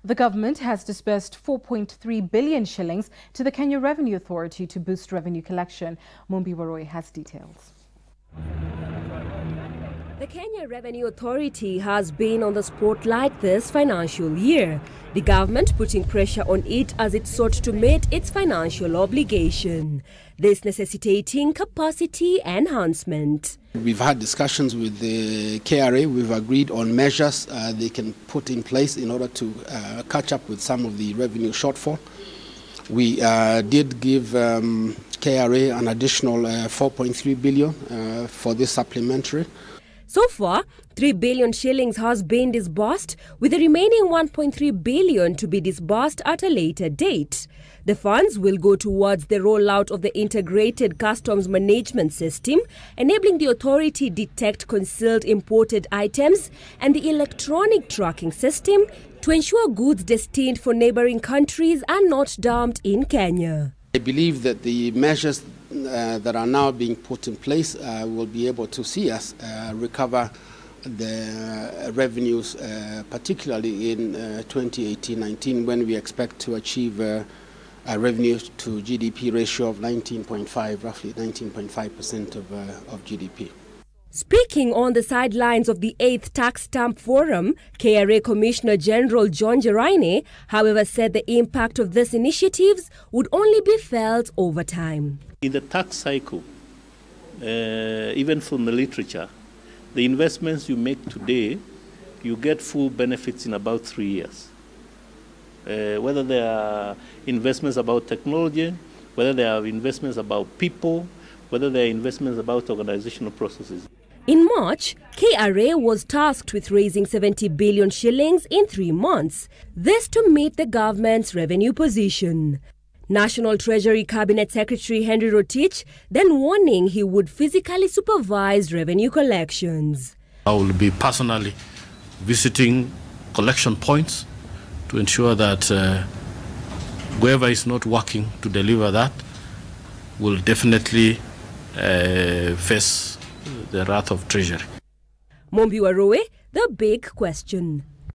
The government has disbursed 4.3 billion shillings to the Kenya Revenue Authority to boost revenue collection. Mombi Waroy has details. The Kenya Revenue Authority has been on the spotlight this financial year, the government putting pressure on it as it sought to meet its financial obligation, this necessitating capacity enhancement. We've had discussions with the KRA. We've agreed on measures they can put in place in order to catch up with some of the revenue shortfall. We did give KRA an additional 4.3 billion for this supplementary. So far, 3 billion shillings has been disbursed, with the remaining 1.3 billion to be disbursed at a later date. The funds will go towards the rollout of the integrated customs management system, enabling the authority detect concealed imported items, and the electronic tracking system to ensure goods destined for neighboring countries are not dumped in Kenya. I believe that the measures that are now being put in place will be able to see us recover the revenues, particularly in 2018-19, when we expect to achieve a revenue to GDP ratio of 19.5, roughly 19.5% of GDP. Speaking on the sidelines of the 8th Tax Stamp Forum, KRA Commissioner General John Jeraine, however, said the impact of these initiatives would only be felt over time. In the tax cycle, even from the literature, the investments you make today, you get full benefits in about 3 years. Whether they are investments about technology, whether they are investments about people, whether they are investments about organizational processes. In March, KRA was tasked with raising 70 billion shillings in 3 months, this to meet the government's revenue position. National Treasury Cabinet Secretary Henry Rotich then warning he would physically supervise revenue collections. I will be personally visiting collection points to ensure that whoever is not working to deliver that will definitely face the wrath of Treasury. Mombi Waroe, The Big Question.